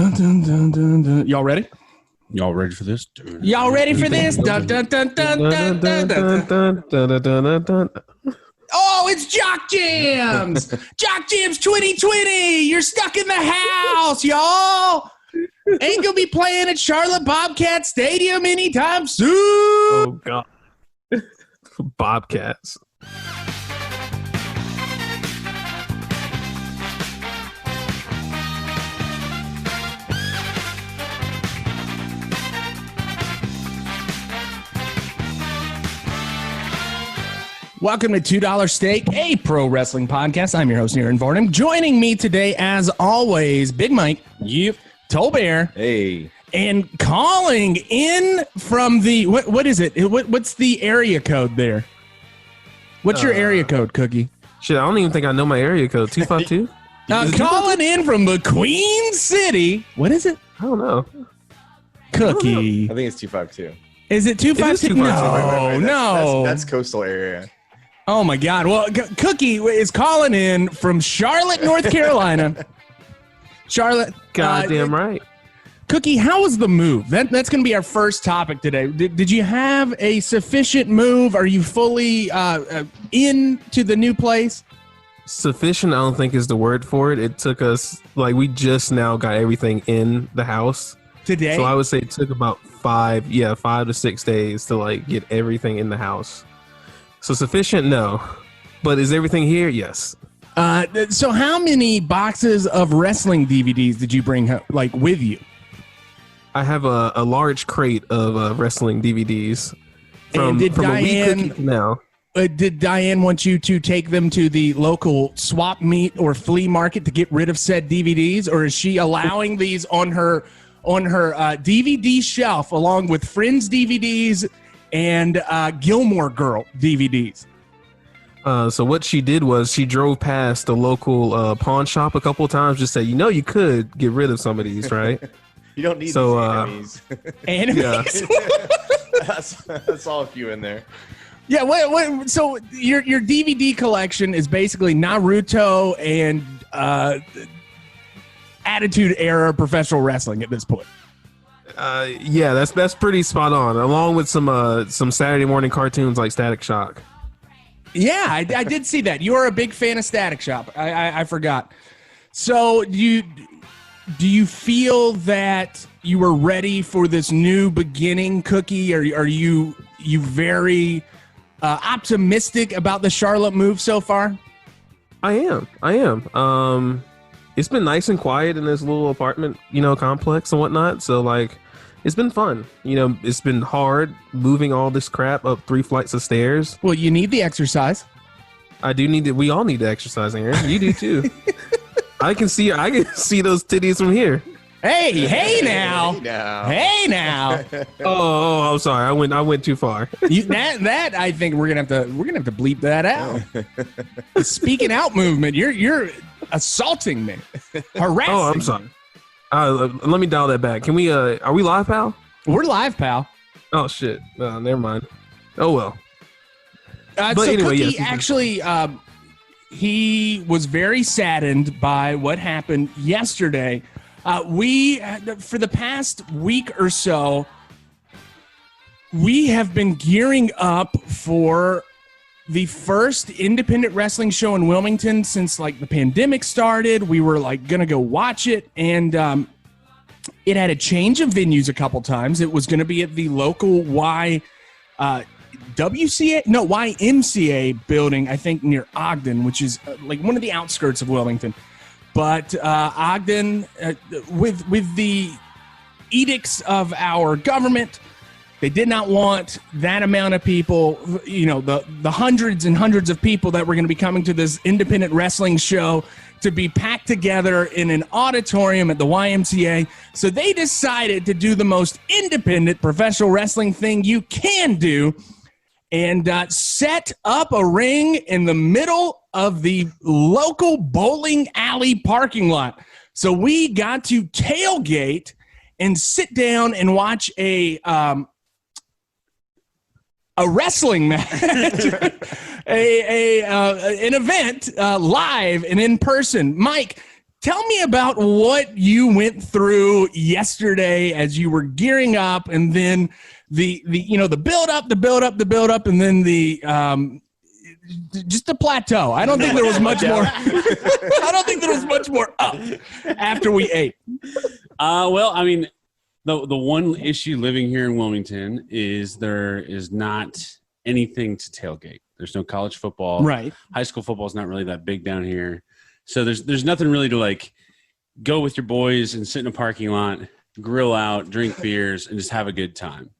Dun, dun, dun, dun, dun. Y'all ready? Y'all ready for this? Y'all ready for this? Dun, dun, dun, dun, dun, dun, dun, dun. Oh, it's Jock Jams! Jock Jams 2020! You're stuck in the house, y'all! Ain't gonna be playing at Charlotte Bobcat Stadium anytime soon! Oh, God. Bobcats. Welcome to $2 Steak, a pro wrestling podcast. I'm your host, Aaron Varnum. Joining me today, as always, Big Mike. Yep. Tolbert. Hey. And calling in from the, what is it? What's the area code there? What's your area code, Cookie? Shit, I don't even think I know my area code. 252? Calling in from the Queen City. What is it? I don't know. Cookie. I think it's 252. Is it 252? No, no. That's coastal area. Oh, my God. Well, Cookie is calling in from Charlotte, North Carolina. Charlotte. Goddamn right. Cookie, how was the move? That's going to be our first topic today. Did you have a sufficient move? Are you fully into the new place? Sufficient, I don't think is the word for it. It took us, we just now got everything in the house. Today? So I would say it took about 5 to 6 days to, get everything in the house. So sufficient, no. But is everything here? Yes. So how many boxes of wrestling DVDs did you bring with you? I have a large crate of wrestling DVDs from a wee cookie now. Did Diane want you to take them to the local swap meet or flea market to get rid of said DVDs, or is she allowing these on her DVD shelf along with Friends DVDs and Gilmore Girl DVDs? So what she did was she drove past the local pawn shop a couple of times, just said, you could get rid of some of these, right? You don't need these enemies. Enemies? That's all a few in there. Yeah, what, so your DVD collection is basically Naruto and Attitude Era professional wrestling at this point. Yeah, that's pretty spot on, along with some Saturday morning cartoons like Static Shock. Yeah, I did see that. You are a big fan of Static Shock. I forgot. So do you feel that you were ready for this new beginning, Cookie? Are you very optimistic about the Charlotte move so far? I am. It's been nice and quiet in this little apartment, complex and whatnot. So it's been fun. It's been hard moving all this crap up 3 flights of stairs. Well, you need the exercise. I do need to. We all need to exercise, Aaron. You do too. I can see those titties from here. Hey now. Oh, I'm sorry. I went too far. That I think we're gonna have to bleep that out. The speaking out movement. You're assaulting me, harassing. Oh, I'm sorry. Let me dial that back. Can we? Are we live, pal? We're live, pal. Oh shit. Never mind. Oh well. So anyway, Cookie actually, he was very saddened by what happened yesterday. We, for the past week or so, we have been gearing up for the first independent wrestling show in Wilmington since the pandemic started. We were going to go watch it, and it had a change of venues a couple times. It was going to be at the local YMCA building, I think near Ogden, which is one of the outskirts of Wilmington. But Ogden, with the edicts of our government, they did not want that amount of people, the hundreds and hundreds of people that were going to be coming to this independent wrestling show to be packed together in an auditorium at the YMCA. So they decided to do the most independent professional wrestling thing you can do and set up a ring in the middle of the local bowling alley parking lot. So we got to tailgate and sit down and watch a wrestling match, an event live and in person. Mike, Tell me about what you went through yesterday as you were gearing up, and then the build up, and then just the plateau. I don't think there was much more. I don't think there was much more up after we ate. Well, I mean, the one issue living here in Wilmington is there is not anything to tailgate. There's no college football. Right. High school football is not really that big down here. So there's nothing really to like go with your boys and sit in a parking lot, grill out, drink beers, and just have a good time.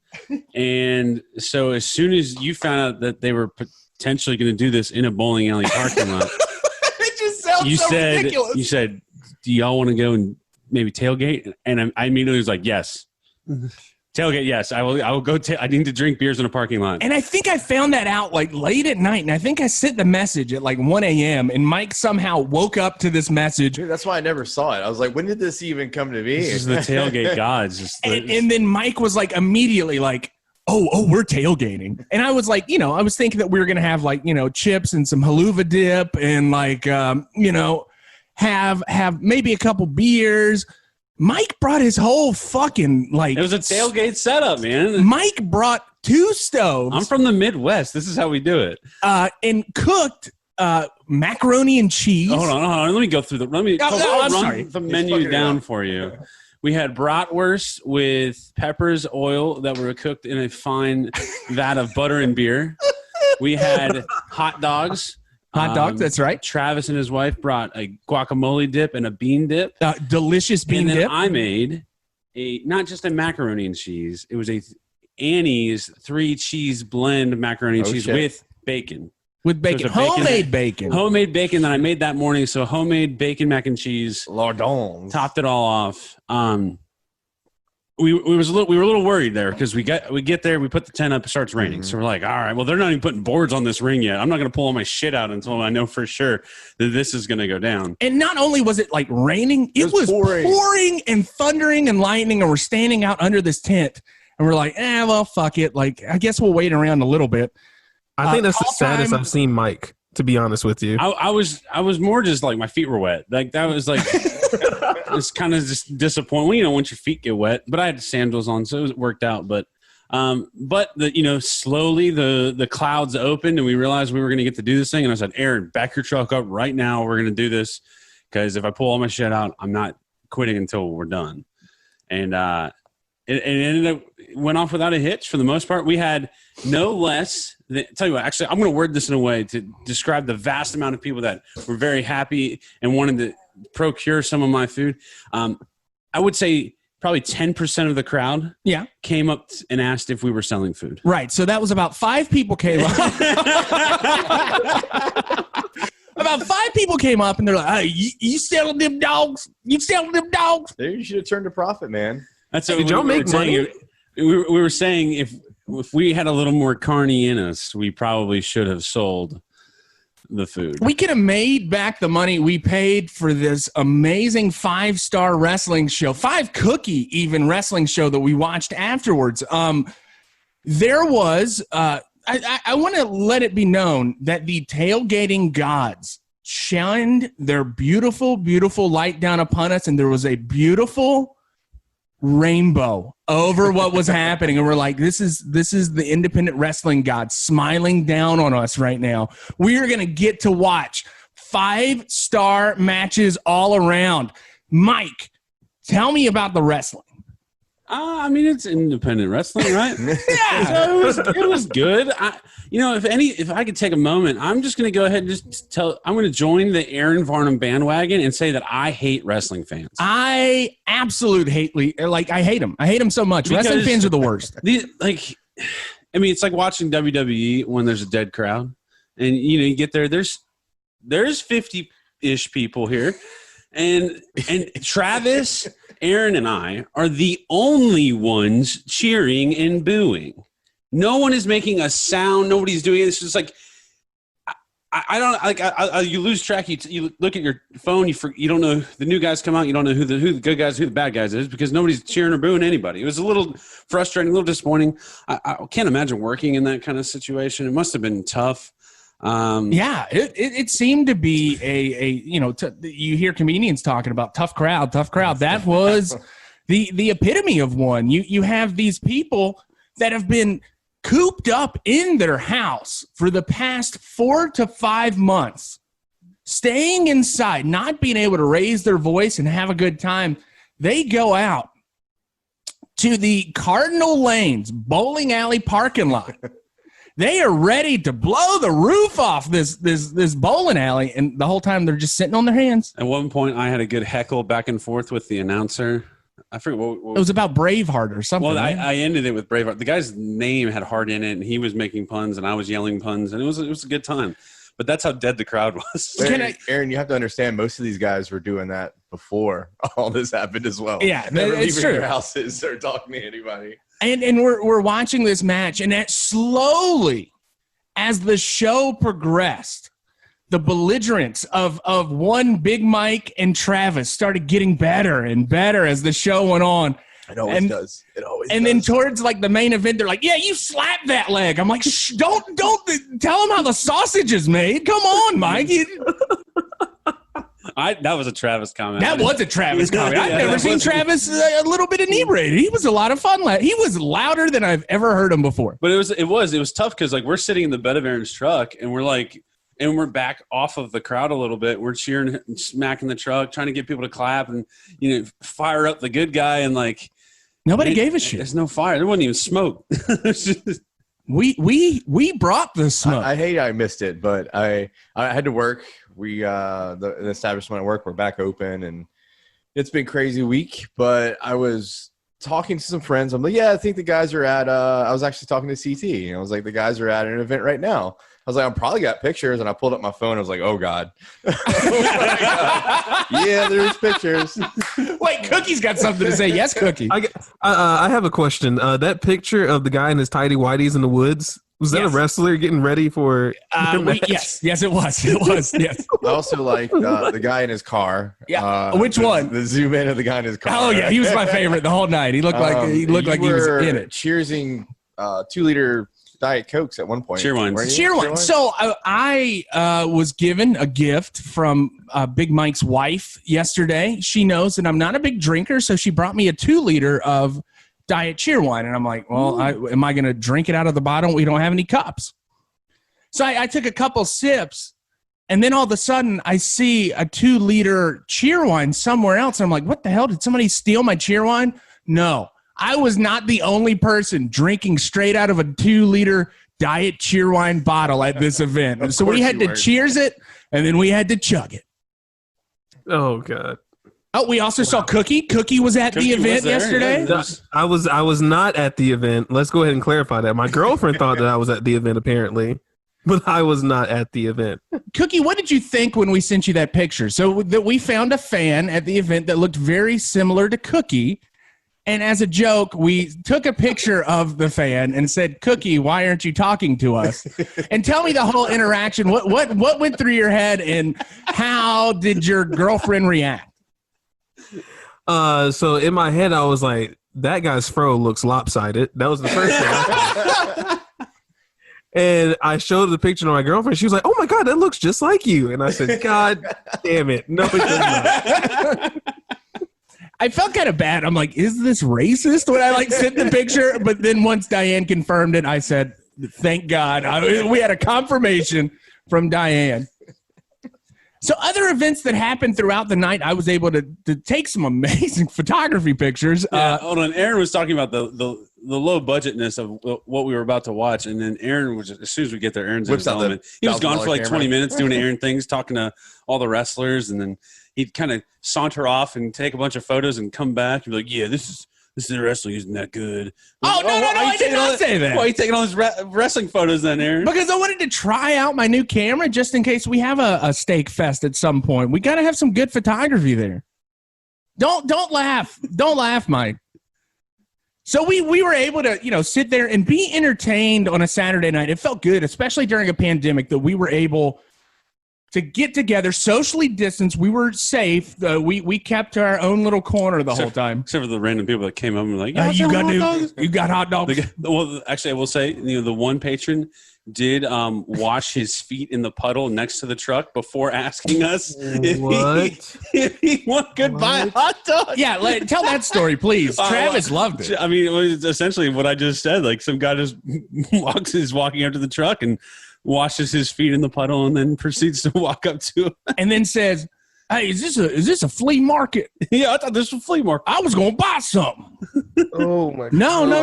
And so as soon as you found out that they were potentially going to do this in a bowling alley parking lot, it just sounds ridiculous. You said, do y'all want to go and maybe tailgate? And I immediately was like, yes. Tailgate, yes. I will go. I need to drink beers in a parking lot. And I think I found that out like late at night, and I think I sent the message at like 1 a.m. and Mike somehow woke up to this message. Dude, that's why I never saw it. I was like, when did this even come to me? This is the tailgate gods. And then Mike was like immediately like, oh, we're tailgating. And I was like, I was thinking that we were going to have like, chips and some haluva dip and like, have maybe a couple beers. Mike brought his whole fucking like. It was a tailgate setup, man. Mike brought 2 stoves. I'm from the Midwest. This is how we do it. And cooked macaroni and cheese. Hold on. Let me go through the. I'm sorry. The menu down for you. We had bratwurst with peppers, oil that were cooked in a fine vat of butter and beer. We had hot dogs. Hot dogs, that's right. Travis and his wife brought a guacamole dip and a bean dip. Delicious bean dip. And then I made not just a macaroni and cheese. It was Annie's 3-cheese blend macaroni and cheese with bacon. With bacon. Homemade bacon. Homemade bacon that I made that morning. So homemade bacon mac and cheese. Lardons. Topped it all off. We were a little worried there because we get there, we put the tent up, it starts raining. Mm-hmm. So we're like, all right, well, they're not even putting boards on this ring yet. I'm not going to pull all my shit out until I know for sure that this is going to go down. And not only was it like raining, it was pouring and thundering and lightning, and we're standing out under this tent and we're like, well, fuck it. Like, I guess we'll wait around a little bit. I think that's the saddest I've seen Mike, to be honest with you. I was more just like my feet were wet. Like that was like it's kind of just disappointing. Once your feet get wet. But I had sandals on, so it worked out. But slowly the clouds opened and we realized we were going to get to do this thing. And I said, Aaron, back your truck up right now. We're going to do this because if I pull all my shit out, I'm not quitting until we're done. And it ended up went off without a hitch for the most part. We had no less than, tell you what, actually, I'm going to word this in a way to describe the vast amount of people that were very happy and wanted to procure some of my food. I would say probably 10% of the crowd came up and asked if we were selling food. Right. So that was about 5 people came up. About 5 people came up and they're like, hey, you selling them dogs? You selling them dogs? There, you should have turned a profit, man. That's what y'all make money? We were saying if we had a little more carny in us, we probably should have sold the food. We could have made back the money we paid for this amazing 5-star wrestling show, 5-cookie even wrestling show that we watched afterwards. There was, I want to let it be known that the tailgating gods shined their beautiful, beautiful light down upon us, and there was a beautiful rainbow over what was happening, and we're like, this is the independent wrestling god smiling down on us right now. We are going to get to watch 5-star matches all around. Mike, tell me about the wrestling. I mean, it's independent wrestling, right? Yeah. So it was good. If I could take a moment, I'm just going to go ahead and just I'm going to join the Aaron Varnum bandwagon and say that I hate wrestling fans. I absolutely hate them. I hate them so much. Because wrestling fans are the worst. It's like watching WWE when there's a dead crowd, and you get there. There's 50-ish people here, and Travis, Aaron, and I are the only ones cheering and booing. No one is making a sound. Nobody's doing it. It's just like I don't like. You lose track. You look at your phone. You don't know the new guys come out. You don't know who the good guys, who the bad guys is, because nobody's cheering or booing anybody. It was a little frustrating, a little disappointing. I can't imagine working in that kind of situation. It must have been tough. Yeah, it seemed to be you hear comedians talking about tough crowd. That was the epitome of one. You have these people that have been cooped up in their house for the past 4 to 5 months, staying inside, not being able to raise their voice and have a good time. They go out to the Cardinal Lanes bowling alley parking lot. They are ready to blow the roof off this bowling alley, and the whole time they're just sitting on their hands. At one point, I had a good heckle back and forth with the announcer. I forget what it was about Braveheart or something. Well, I ended it with Braveheart. The guy's name had heart in it, and he was making puns, and I was yelling puns, and it was a good time. But that's how dead the crowd was. Aaron, you have to understand, most of these guys were doing that before all this happened as well. Yeah, never it's leaving true. their houses or talking to anybody. And we're watching this match, and that slowly, as the show progressed, the belligerence of one Big Mike and Travis started getting better and better as the show went on. It always does. It always does. And then towards like the main event, they're like, "Yeah, you slapped that leg." I'm like, "Shh, don't tell them how the sausage is made. Come on, Mike." That was a Travis comment. That was a Travis comment. I've never seen Travis a little bit inebriated. He was a lot of fun. He was louder than I've ever heard him before. But it was tough because like we're sitting in the bed of Aaron's truck and we're back off of the crowd a little bit. We're cheering, and smacking the truck, trying to get people to clap and fire up the good guy, and like nobody gave a shit. There's no fire. There wasn't even smoke. We brought the smoke. I hate I missed it, but I had to work. We the establishment at work, we're back open, and it's been a crazy week. But I was talking to some friends. I'm like, yeah, I think the guys are at. I was actually talking to CT, and I was like, the guys are at an event right now. I was like, I'm probably got pictures, and I pulled up my phone. I was like, oh God, yeah, there's pictures. Wait, Cookie's got something to say. Yes, Cookie. I have a question. That picture of the guy in his tidy whities in the woods, was that a wrestler getting ready for? Yes, it was. It was. Yes. I also like the guy in his car. Yeah. Which one? The zoom in of the guy in his car. Oh yeah, he was my favorite the whole night. He looked like he was in it. Cheersing 2-liter Diet Cokes at one point. Cheerwines. So I was given a gift from Big Mike's wife yesterday. She knows that I'm not a big drinker, so she brought me a 2-liter of Diet Cheerwine, and I'm like, well, am I going to drink it out of the bottle? We don't have any cups. So I took a couple sips, and then all of a sudden I see a 2-liter Cheerwine somewhere else. And I'm like, what the hell? Did somebody steal my Cheerwine? No. I was not the only person drinking straight out of a 2-liter Diet Cheerwine bottle at this event. So we had to cheers it, and then we had to chug it. Oh God! Oh, we also saw Cookie. Cookie was at the event yesterday. Yeah, I was not at the event. Let's go ahead and clarify that. My girlfriend thought that I was at the event, apparently, but I was not at the event. Cookie, what did you think when we sent you that picture? So that we found a fan at the event that looked very similar to Cookie. And as a joke, we took a picture of the fan and said, "Cookie, why aren't you talking to us?" And tell me the whole interaction. What went through your head, and how did your girlfriend react? So in my head, I was like, that guy's fro looks lopsided. That was the first thing. And I showed the picture to my girlfriend. She was like, "Oh my God, that looks just like you." And I said, "God damn it. No, it does not." I felt kind of bad. I'm like, is this racist when I sent the picture? But then once Diane confirmed it, I said, thank God. We had a confirmation from Diane. So other events that happened throughout the night, I was able to take some amazing photography pictures. Hold on. Aaron was talking about the low budgetness of what we were about to watch. And then Aaron was, as soon as we get there, Aaron's in his element. He was gone for like 20 minutes doing Aaron things, talking to all the wrestlers. And then he'd kind of saunter off and take a bunch of photos and come back and be like, yeah, this is the wrestling isn't that good. Like, no, I did not say that. Why are you taking all these wrestling photos then, Aaron? Because I wanted to try out my new camera just in case we have a steak fest at some point. We got to have some good photography there. Don't laugh. Don't laugh, Mike. So we were able to, sit there and be entertained on a Saturday night. It felt good, especially during a pandemic, that we were able to get together, socially distanced. We were safe. We kept our own little corner the whole time. Except for the random people that came up and were like, you got hot dogs. Well, actually, I will say, the one patron did wash his feet in the puddle next to the truck before asking us if he could buy a hot dog. Yeah, tell that story, please. Travis loved it. I mean, it was essentially what I just said. Like, some guy just is walking up to the truck and washes his feet in the puddle and then proceeds to walk up to him. And then says, hey, is this a flea market? Yeah, I thought this was a flea market. I was going to buy something. Oh, my God.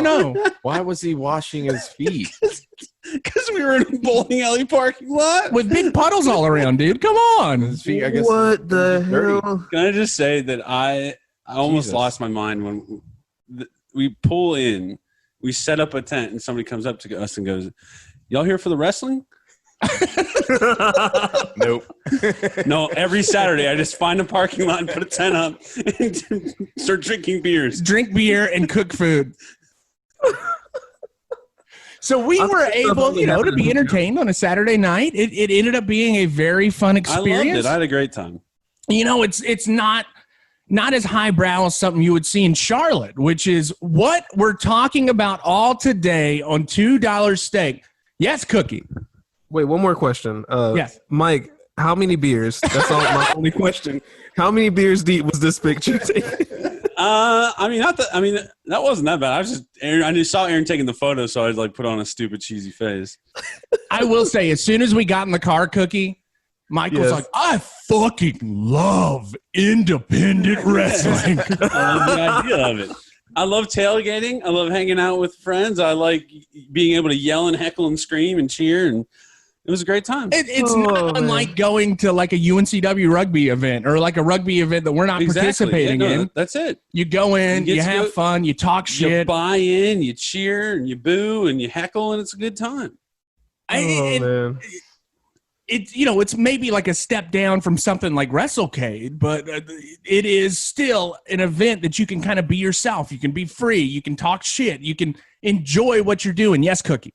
No. Why was he washing his feet? Because we were in a bowling alley parking lot. With big puddles all around, dude. Come on. His feet, I guess, What the hell? Can I just say that I almost lost my mind when we pull in, we set up a tent, and somebody comes up to us and goes, y'all here for the wrestling? Nope. No, every Saturday I just find a parking lot and put a tent up and start drinking beers. Drink beer and cook food. So we were able, to be entertained on a Saturday night. It ended up being a very fun experience. I loved it. I had a great time. It's not as highbrow as something you would see in Charlotte, which is what we're talking about all today on $2 steak. Yes, Cookie. Wait, one more question. Yes. Mike, how many beers? That's all my only question. How many beers deep was this picture taken? That wasn't that bad. I just saw Aaron taking the photo, so I put on a stupid cheesy face. I will say, as soon as we got in the car, Cookie, Mike was like, I fucking love independent wrestling. I love the idea of it. I love tailgating. I love hanging out with friends. I like being able to yell and heckle and scream and cheer, and it was a great time. It's not unlike going to like a UNCW rugby event or like a rugby event that we're not participating in. That's it. You go in, you have fun, you talk shit. You buy in, you cheer, and you boo, and you heckle, and it's a good time. Man. It's maybe like a step down from something like WrestleCade, but it is still an event that you can kind of be yourself. You can be free. You can talk shit. You can enjoy what you're doing. Yes, Cookie.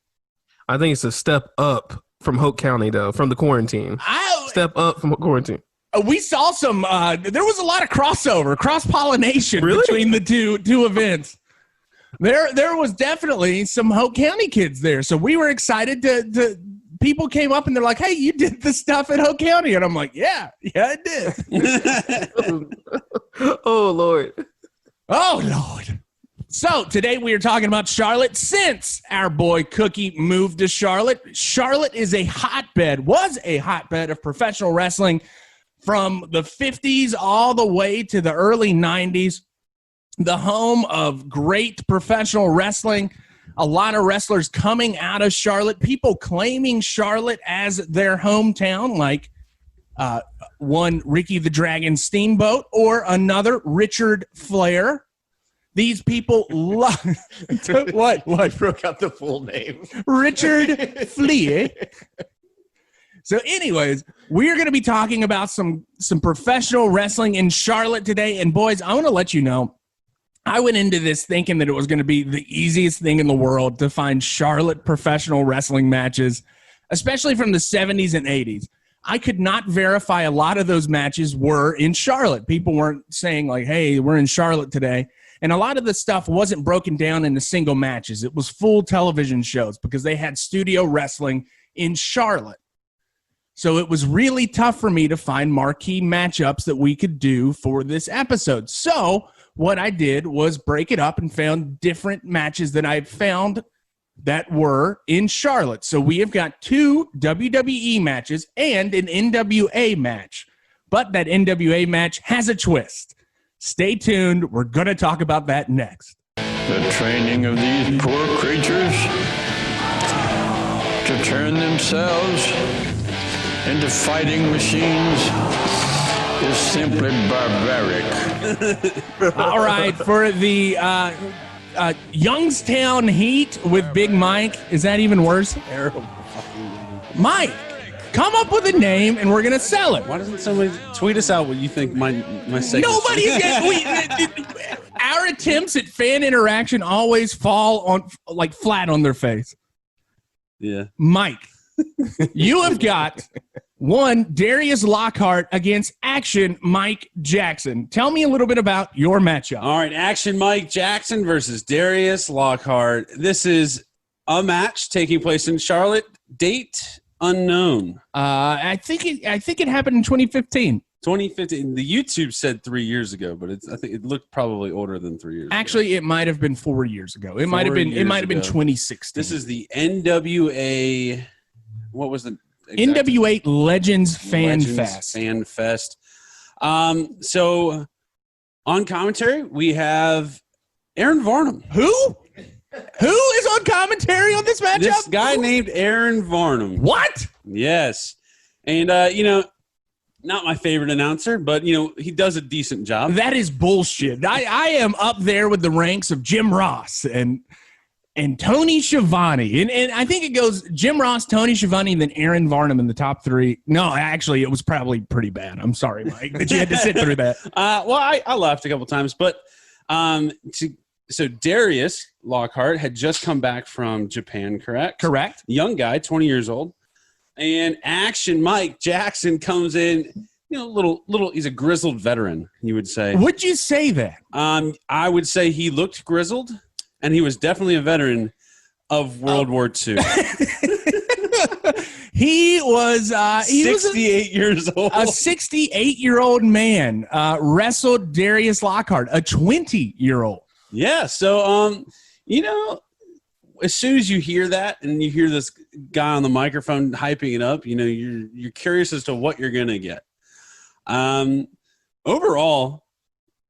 I think it's a step up from Hoke County, though, from the quarantine. Step up from quarantine. We saw some. There was a lot of crossover, cross-pollination between the two events. There was definitely some Hoke County kids there, so we were excited to people came up and they're like, hey, you did the stuff at Hoke County. And I'm like, yeah, I did. Oh, Lord. Oh, Lord. So today we are talking about Charlotte. Since our boy Cookie moved to Charlotte, Charlotte was a hotbed of professional wrestling from the 50s all the way to the early 90s. The home of great professional wrestling. A lot of wrestlers coming out of Charlotte, people claiming Charlotte as their hometown, like one Ricky the Dragon Steamboat or another Richard Flair. These people love what? I broke out the full name. Richard Flair. So anyways, we're going to be talking about some professional wrestling in Charlotte today. And boys, I want to let you know, I went into this thinking that it was going to be the easiest thing in the world to find Charlotte professional wrestling matches, especially from the 70s and 80s. I could not verify a lot of those matches were in Charlotte. People weren't saying like, hey, we're in Charlotte today. And a lot of the stuff wasn't broken down into single matches. It was full television shows because they had studio wrestling in Charlotte. So it was really tough for me to find marquee matchups that we could do for this episode. So what I did was break it up and found different matches that I found that were in Charlotte. So we have got 2 WWE matches and an NWA match. But that NWA match has a twist. Stay tuned. We're going to talk about that next. The training of these poor creatures to turn themselves into fighting machines is simply barbaric. All right, for the Youngstown Heat with Big Mike. Is that even worse? Mike, come up with a name and we're going to sell it. Why doesn't somebody tweet us out what you think my segment? Nobody's our attempts at fan interaction always fall on flat on their face. Yeah. Mike, you have got One, Darius Lockhart against Action Mike Jackson. Tell me a little bit about your matchup. All right, Action Mike Jackson versus Darius Lockhart. This is a match taking place in Charlotte. Date unknown. I think it happened in 2015. 2015. The YouTube said 3 years ago, but I think it looked probably older than 3 years. Actually, it might have been 4 years ago. It might have been 2016. This is the NWA. What was the NWA Legends Fan Fest? Fan Fest. So on commentary, we have Aaron Varnum. Who? Who is on commentary on this matchup? This guy named Aaron Varnum. What? Yes. And, not my favorite announcer, but, he does a decent job. That is bullshit. I am up there with the ranks of Jim Ross and Tony Schiavone. And I think it goes Jim Ross, Tony Schiavone, and then Aaron Varnum in the top three. No, actually, it was probably pretty bad. I'm sorry, Mike, that you had to sit through that. Well, I laughed a couple times, but so Darius Lockhart had just come back from Japan, correct? Correct. Young guy, 20 years old. And Action Mike Jackson comes in, little. He's a grizzled veteran, you would say. Would you say that? I would say he looked grizzled, and he was definitely a veteran of World War II. He was 68 years old. A 68-year-old man wrestled Darius Lockhart, a 20-year-old. Yeah, so as soon as you hear that and you hear this guy on the microphone hyping it up, you're curious as to what you're gonna get. Overall,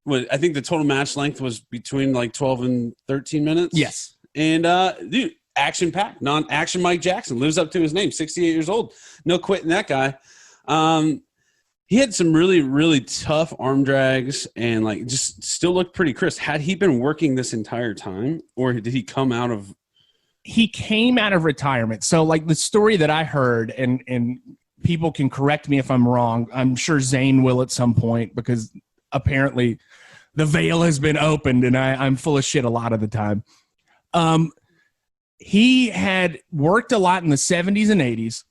I think the total match length was between like 12 and 13 minutes. Yes, and dude, action packed. Non-action Mike Jackson lives up to his name. 68 years old, no quitting that guy. He had some really, really tough arm drags and like just still looked pretty crisp. Had he been working this entire time, or did he come out of? He came out of retirement. So like the story that I heard, and people can correct me if I'm wrong. I'm sure Zane will at some point, because apparently the veil has been opened and I'm full of shit a lot of the time. He had worked a lot in the 70s and 80s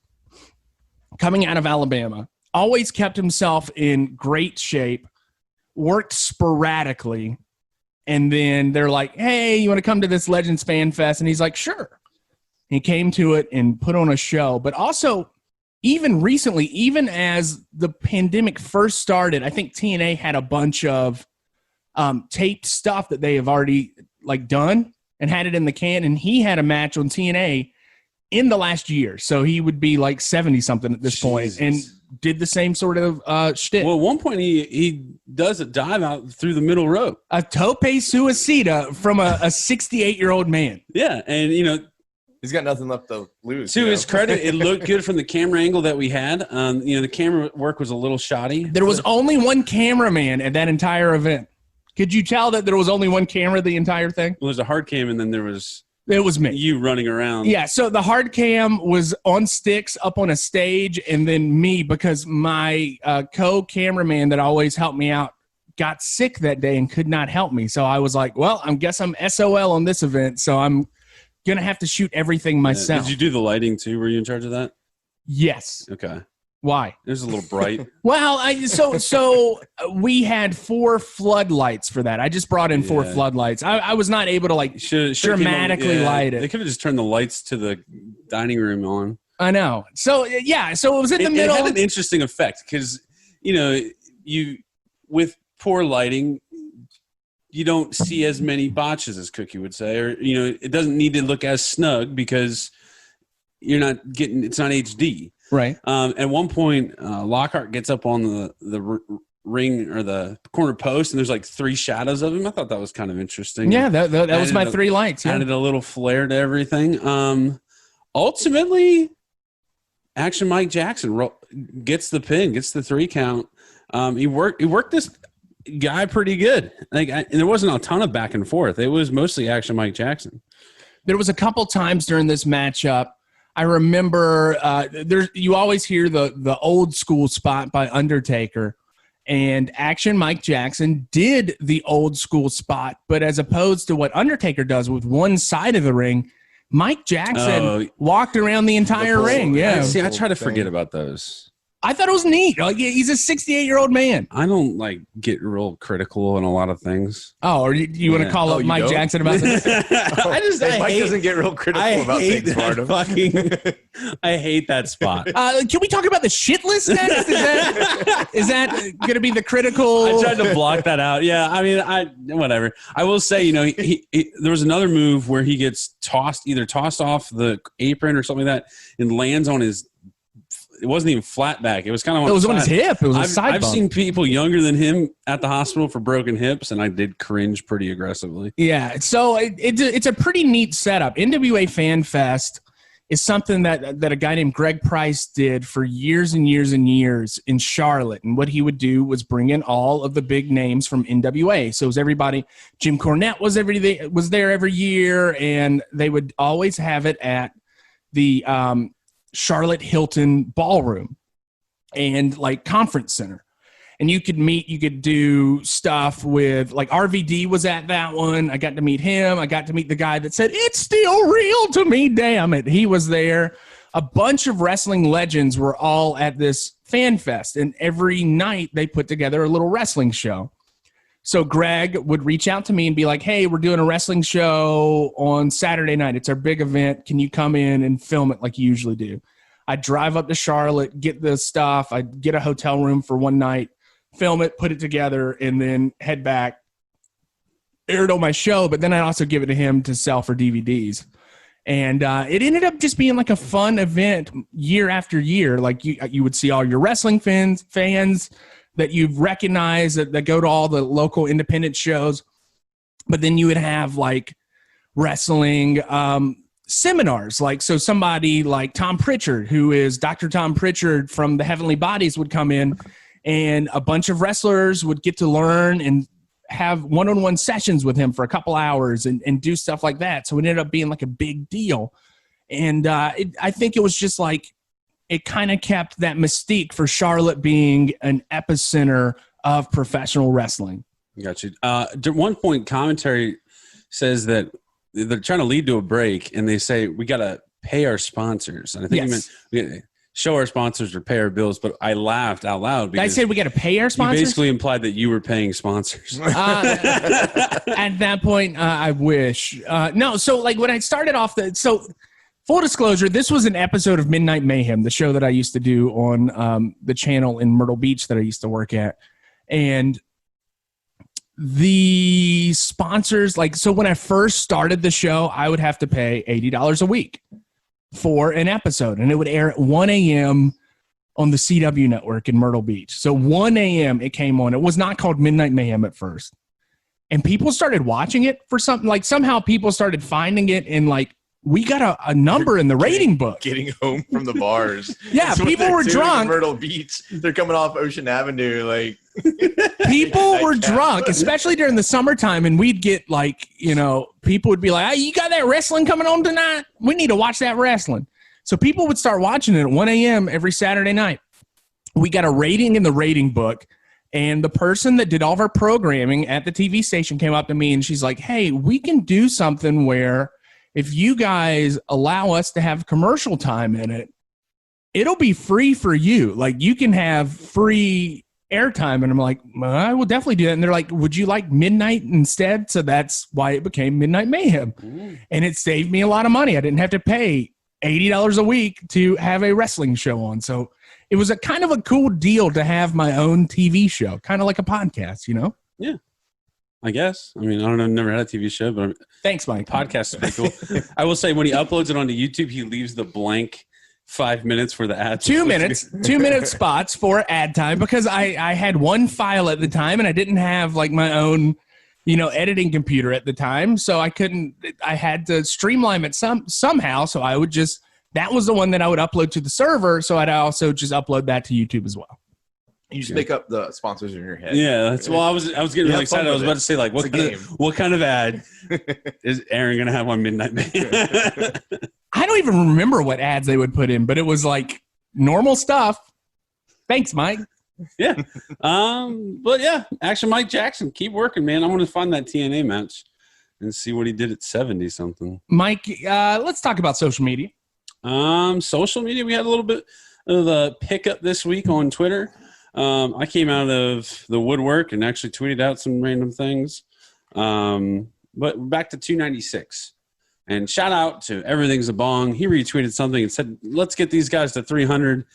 coming out of Alabama. Always kept himself in great shape, worked sporadically, and then they're like, hey, you want to come to this Legends Fan Fest? And he's like, sure. He came to it and put on a show. But also, even recently, even as the pandemic first started, I think TNA had a bunch of taped stuff that they have already like done and had it in the can, and he had a match on TNA in the last year. So he would be like 70-something at this point, and did the same sort of shtick. Well, at one point he does a dive out through the middle rope. A tope suicida from a 68-year-old man. Yeah, and he's got nothing left to lose. To his credit, it looked good from the camera angle that we had. The camera work was a little shoddy. There was only one cameraman at that entire event. Could you tell that there was only one camera the entire thing? Well, there's a hard cam, and then there was... It was me. You running around. Yeah, so the hard cam was on sticks up on a stage, and then me, because my co-cameraman that always helped me out got sick that day and could not help me. So I was like, well, I guess I'm SOL on this event, so I'm going to have to shoot everything myself. Did you do the lighting too? Were you in charge of that? Yes. Okay. Why? It was a little bright. Well, so we had 4 floodlights for that. I just brought in 4 floodlights. I was not able to like dramatically light it. They could have just turned the lights to the dining room on. I know. So yeah, so it was in the middle. It had an interesting effect because you with poor lighting, you don't see as many botches as Cookie would say, or it doesn't need to look as snug because you're not getting it's not HD. Right. At one point, Lockhart gets up on the ring or the corner post, and there's like 3 shadows of him. I thought that was kind of interesting. Yeah, that was my 3 lights. Yeah. Added a little flair to everything. Ultimately, Action Mike Jackson gets the pin, gets the 3 count. He worked this guy pretty good. And there wasn't a ton of back and forth. It was mostly Action Mike Jackson. There was a couple times during this matchup. I remember you always hear the old school spot by Undertaker, and Action Mike Jackson did the old school spot, but as opposed to what Undertaker does with one side of the ring, Mike Jackson walked around the entire ring. Yeah. I try to forget about those. I thought it was neat. Like, he's a 68-year-old man. I don't like get real critical in a lot of things. Oh, or you want to call up Mike Jackson about this? Mike doesn't get real critical about things, Martin. I hate that spot. Can we talk about the shit list next? Is that going to be the critical? I tried to block that out. Yeah, I mean, whatever. I will say, you know, he there was another move where he gets tossed off the apron or something like that and lands on his. It wasn't even flat back. It was kind of. It was on his hip. It was a side I've bump. seen people younger than him at the hospital for broken hips, and I did cringe pretty aggressively. Yeah, so it's a pretty neat setup. NWA Fan Fest is something that a guy named Greg Price did for years and years and years in Charlotte. And what he would do was bring in all of the big names from NWA. So it was everybody. Jim Cornette was there every year, and they would always have it at the Charlotte Hilton Ballroom and like conference center. And you could do stuff with like RVD was at that one. I got to meet him. I got to meet the guy that said, "It's still real to me, damn it." He was there. A bunch of wrestling legends were all at this fan fest. And every night they put together a little wrestling show. So Greg would reach out to me and be like, "Hey, we're doing a wrestling show on Saturday night. It's our big event. Can you come in and film it like you usually do?" I'd drive up to Charlotte, get the stuff. I'd get a hotel room for one night, film it, put it together, and then head back, air it on my show. But then I'd also give it to him to sell for DVDs. And it ended up just being like a fun event year after year. Like you would see all your wrestling fans that you've recognized that go to all the local independent shows. But then you would have like wrestling seminars. Like, so somebody like Tom Pritchard, who is Dr. Tom Pritchard from the Heavenly Bodies, would come in, and a bunch of wrestlers would get to learn and have one-on-one sessions with him for a couple hours and do stuff like that. So it ended up being like a big deal. And I think it was just like, it kind of kept that mystique for Charlotte being an epicenter of professional wrestling. Got you. At one point, commentary says that they're trying to lead to a break, and they say we got to pay our sponsors. And I think you meant show our sponsors or pay our bills. But I laughed out loud because I said we got to pay our sponsors. You basically implied that you were paying sponsors. At that point, I wish. No, so like when I started off, full disclosure, this was an episode of Midnight Mayhem, the show that I used to do on the channel in Myrtle Beach that I used to work at. And the sponsors, like, so when I first started the show, I would have to pay $80 a week for an episode, and it would air at 1 a.m. on the CW network in Myrtle Beach. So 1 a.m. it came on. It was not called Midnight Mayhem at first. And people started watching it for something, like somehow people started finding it, and like, we got a number in the rating book. Getting home from the bars. Yeah, people were drunk. In Myrtle Beach. They're coming off Ocean Avenue. Like, people were drunk, especially during the summertime. And we'd get like, people would be like, "Hey, you got that wrestling coming on tonight? We need to watch that wrestling." So people would start watching it at 1 a.m. every Saturday night. We got a rating in the rating book. And the person that did all of our programming at the TV station came up to me and she's like, "Hey, we can do something where if you guys allow us to have commercial time in it, it'll be free for you. Like, you can have free airtime." And I'm like, "Well, I will definitely do that." And they're like, "Would you like midnight instead?" So that's why it became Midnight Mayhem. And it saved me a lot of money. I didn't have to pay $80 a week to have a wrestling show on. So it was a kind of a cool deal to have my own TV show, kind of like a podcast, Yeah. I guess. I mean, I don't know. I've never had a TV show, but thanks, Mike. Podcast is pretty cool. I will say when he uploads it onto YouTube, he leaves the blank 5 minutes for the ad. 2 minutes, 2 minute spots for ad time, because I had one file at the time and I didn't have like my own, editing computer at the time. So I had to streamline it somehow. So I would that was the one that I would upload to the server. So I'd also just upload that to YouTube as well. You just make up the sponsors in your head. Yeah, that's I was getting really excited. I was about to say, like, what kind of ad is Aaron gonna have on Midnight Mayhem? I don't even remember what ads they would put in, but it was like normal stuff. Thanks, Mike. Yeah. But yeah, Action Mike Jackson, keep working, man. I want to find that TNA match and see what he did at 70 something. Mike, let's talk about social media. Social media, we had a little bit. the pickup this week on Twitter. I came out of the woodwork and actually tweeted out some random things. But back to 296. And shout out to Everything's a Bong. He retweeted something and said, let's get these guys to 300.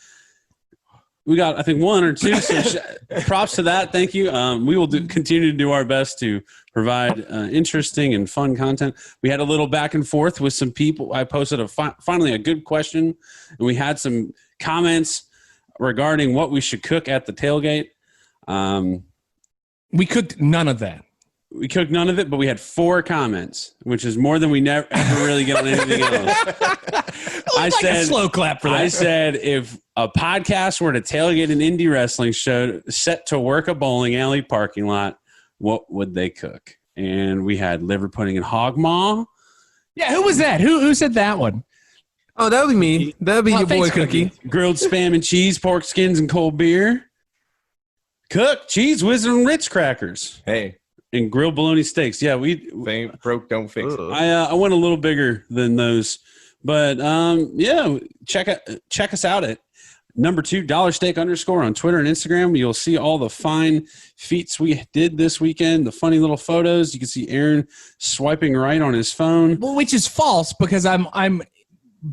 We got, I think, 1 or 2. So props to that. Thank you. We will continue to do our best to provide interesting and fun content. We had a little back and forth with some people. I posted finally a good question, and we had some comments regarding what we should cook at the tailgate. We cooked none of that. We cooked none of it, but we had 4 comments, which is more than we never ever really get on anything else. I said a slow clap for that. I said if a podcast were to tailgate an indie wrestling show set to work a bowling alley parking lot, what would they cook? And we had liver pudding and hog maw. Yeah, who was that? Who said that one? Oh, that would be me. That would be your boy Cookie. Grilled spam and cheese, pork skins, and cold beer. Cook, cheese, Wizard, and Ritz crackers. Hey. And grilled bologna steaks. Yeah, ain't broke, don't fix it. I went a little bigger than those, but yeah, check us out at #2 $steak_ on Twitter and Instagram. You'll see all the fine feats we did this weekend, the funny little photos. You can see Aaron swiping right on his phone, well, which is false because I'm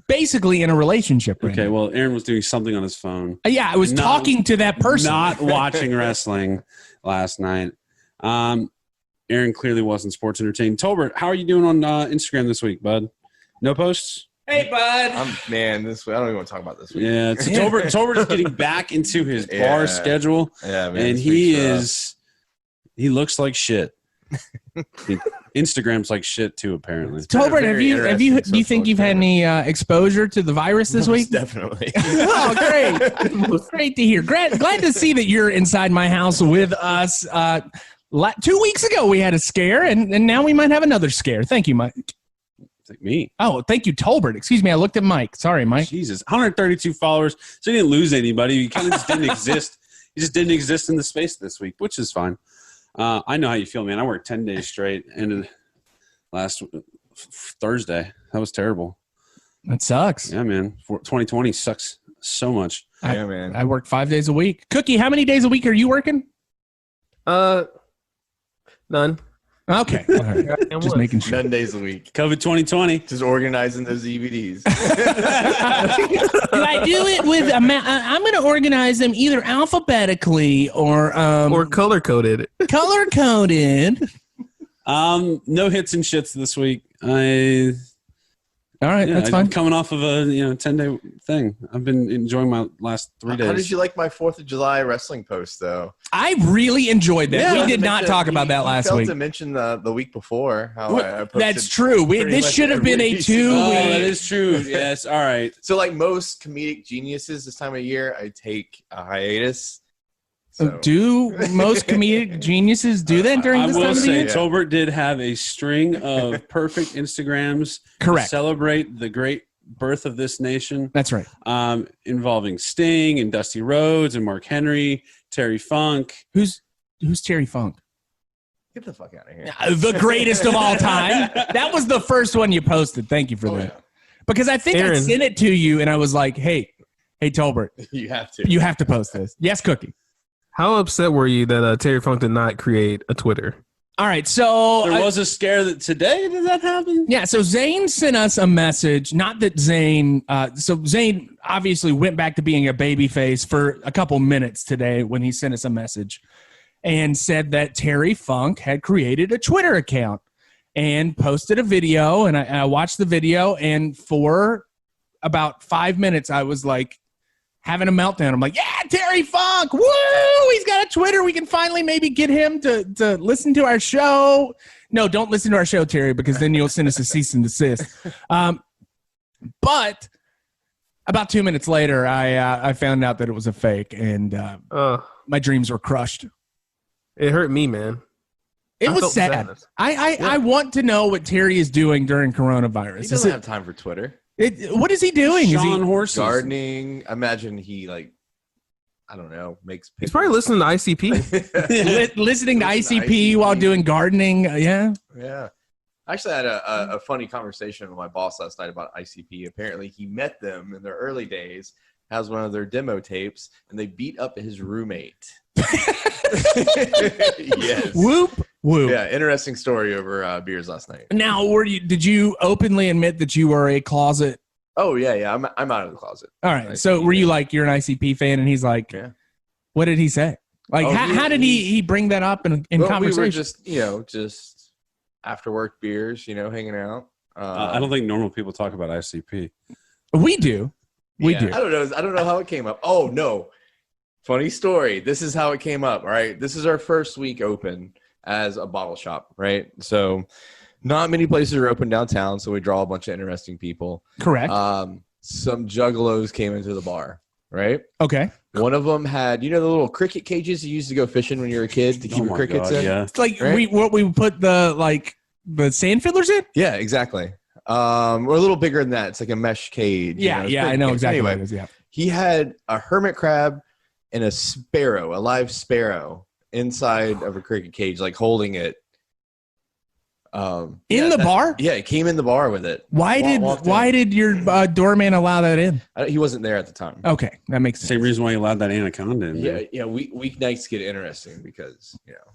basically in a relationship right now. Well, Aaron was doing something on his phone. Yeah, I was talking to that person, not watching wrestling last night. Aaron clearly wasn't sports entertained. Tolbert, how are you doing on Instagram this week, bud? No posts? Hey, bud. This week I don't even want to talk about this week. Yeah, Tolbert is getting back into his bar schedule. Yeah, man. And he looks like shit. Instagram's like shit too, apparently. Tolbert, do you think you've had any exposure to the virus this week? Definitely. Oh, great. Great to hear. Glad to see that you're inside my house with us. 2 weeks ago, we had a scare, and now we might have another scare. Thank you, Mike. Like me. Oh, thank you, Tolbert. Excuse me, I looked at Mike. Sorry, Mike. Jesus, 132 followers. So he didn't lose anybody. He kind of just didn't exist. He just didn't exist in the space this week, which is fine. I know how you feel, man. I worked 10 days straight, and last Thursday, that was terrible. That sucks. Yeah, man. 2020 sucks so much. Yeah, man. I work 5 days a week. Cookie, how many days a week are you working? None. Okay. All right. Just making sure. 10 days a week. COVID 2020. Just organizing those EVDs. Do I do it with I'm going to organize them either alphabetically or color coded. Color coded. No hits and shits this week. All right, that's fine. I'm coming off of a 10-day thing. I've been enjoying my last 3 days. How did you like my 4th of July wrestling post, though? I really enjoyed that. Yeah, we did not talk about that last week. To mention the week before how I posted. That's true. This should have been a 2 week. Oh, that is true. Yes. All right. So, like most comedic geniuses this time of year, I take a hiatus. So. Do most comedic geniuses do that during this time of the year? Tolbert did have a string of perfect Instagrams. Correct. To celebrate the great birth of this nation. That's right. Involving Sting and Dusty Rhodes and Mark Henry, Terry Funk. Who's Terry Funk? Get the fuck out of here. The greatest of all time. That was the first one you posted. Thank you for that. Yeah. Because I think Aaron, I sent it to you and I was like, hey, Tolbert. You have to post this. Yes, Cookie. How upset were you that Terry Funk did not create a Twitter? All right, so there was a scare that today. Did that happen? Yeah, so Zane sent us a message. Not that Zane. So Zane obviously went back to being a babyface for a couple minutes today when he sent us a message, and said that Terry Funk had created a Twitter account and posted a video. And I watched the video, and for about 5 minutes, I was like, having a meltdown. I'm like, yeah, Terry Funk. Woo! He's got a Twitter. We can finally maybe get him to listen to our show. No, don't listen to our show, Terry, because then you'll send us a cease and desist. But about 2 minutes later, I found out that it was a fake, and my dreams were crushed. It hurt me, man. It was sad. I want to know what Terry is doing during coronavirus. He doesn't have time for Twitter. What is he doing? Sean horses. Gardening. Imagine he I don't know, makes pictures. He's probably listening to ICP. Listening to ICP while doing gardening. Yeah. Yeah. I actually had a funny conversation with my boss last night about ICP. Apparently he met them in their early days has one of their demo tapes, and they beat up his roommate. Yes. Whoop whoop. Yeah, interesting story over beers last night. Now, did you openly admit that you were a closet? Oh yeah. I'm out of the closet. All right. So were you like, you're an ICP fan, and he's like, Yeah. What did he say? Like, how did he bring that up in conversation? We were just after work beers, hanging out. I don't think normal people talk about ICP. We do. We do. I don't know how it came up. Oh no. Funny story. This is how it came up. All right. This is our first week open as a bottle shop, right? So not many places are open downtown, so we draw a bunch of interesting people. Correct. Some juggalos came into the bar, right? Okay. One of them had, the little cricket cages you used to go fishing when you were a kid to keep your crickets in? Yeah. It's like right? we put the sand fiddlers in? Yeah, exactly. Or a little bigger than that. It's like a mesh cage. Yeah, I know exactly what it is, yeah. He had a hermit crab and a sparrow, a live sparrow, inside of a cricket cage, like holding it. In the bar? Yeah, he came in the bar with it. Why did your doorman allow that in? He wasn't there at the time. Okay, that makes sense. Same reason why you allowed that anaconda in there. Yeah. Weeknights get interesting because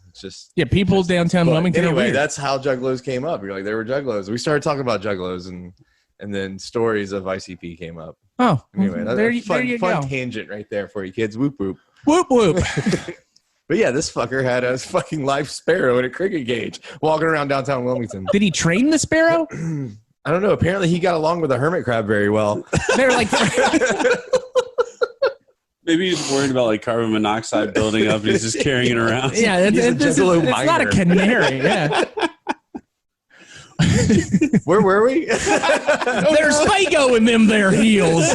it's just people downtown Wilmington. Anyway, are weird. that's how juggalos came up. You're like, they were juggalos. We started talking about juggalos, and then stories of ICP came up. Oh, Anyway, that's there a you fun go. tangent right there for you kids. Whoop whoop. Whoop whoop. But yeah, this fucker had a fucking live sparrow in a cricket cage walking around downtown Wilmington. Did he train the sparrow? I don't know. Apparently, he got along with the hermit crab very well. They're like, Maybe he's worried about like carbon monoxide building up and he's just carrying it around. yeah, it's not a canary. Yeah. Where were we? There's Fago in them there heels.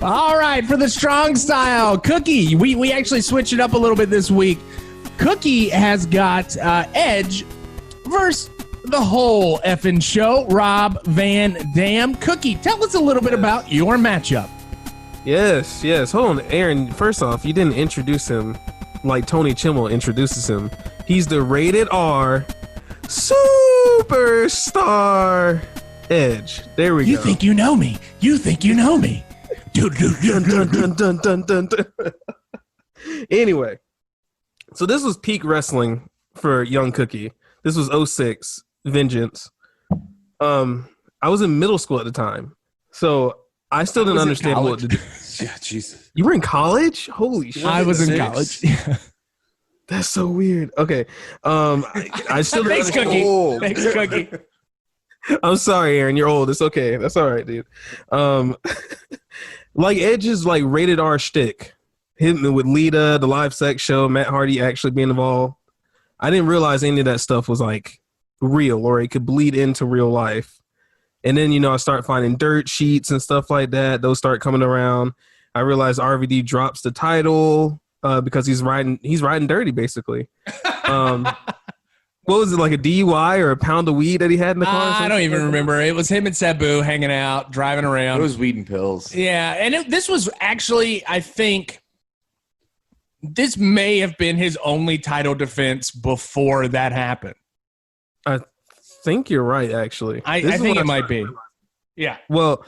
All right, for the strong style, Cookie. We actually switched it up a little bit this week. Cookie has got Edge versus the whole effing show, Rob Van Dam. Cookie, tell us a little bit about your matchup. Yes. Hold on, Aaron. First off, you didn't introduce him like Tony Chimmel introduces him. He's the rated R superstar Edge. There we go. You think you know me. You think you know me. Dun, dun, dun, dun, dun, dun. Anyway, so this was peak wrestling for Young Cookie. This was 06 Vengeance. I was in middle school at the time, so I still didn't understand what to do. Yeah, Jesus. You were in college? Holy shit! I was in college. That's so weird. Okay, I still didn't Thanks, understand. Cookie. Thanks, Cookie. I'm sorry, Aaron. You're old. It's okay. That's all right, dude. Like Edge's like rated R shtick, hitting with Lita, the live sex show, Matt Hardy actually being involved. I didn't realize any of that stuff was like real or it could bleed into real life. And then, I start finding dirt sheets and stuff like that. Those start coming around. I realized RVD drops the title because he's riding dirty, basically. What was it, like a DUI or a pound of weed that he had in the car? I don't even remember. It was him and Sabu hanging out, driving around. It was weed and pills. Yeah, and this was actually, I think, this may have been his only title defense before that happened. I think you're right, actually. I think it might be. Yeah. Well,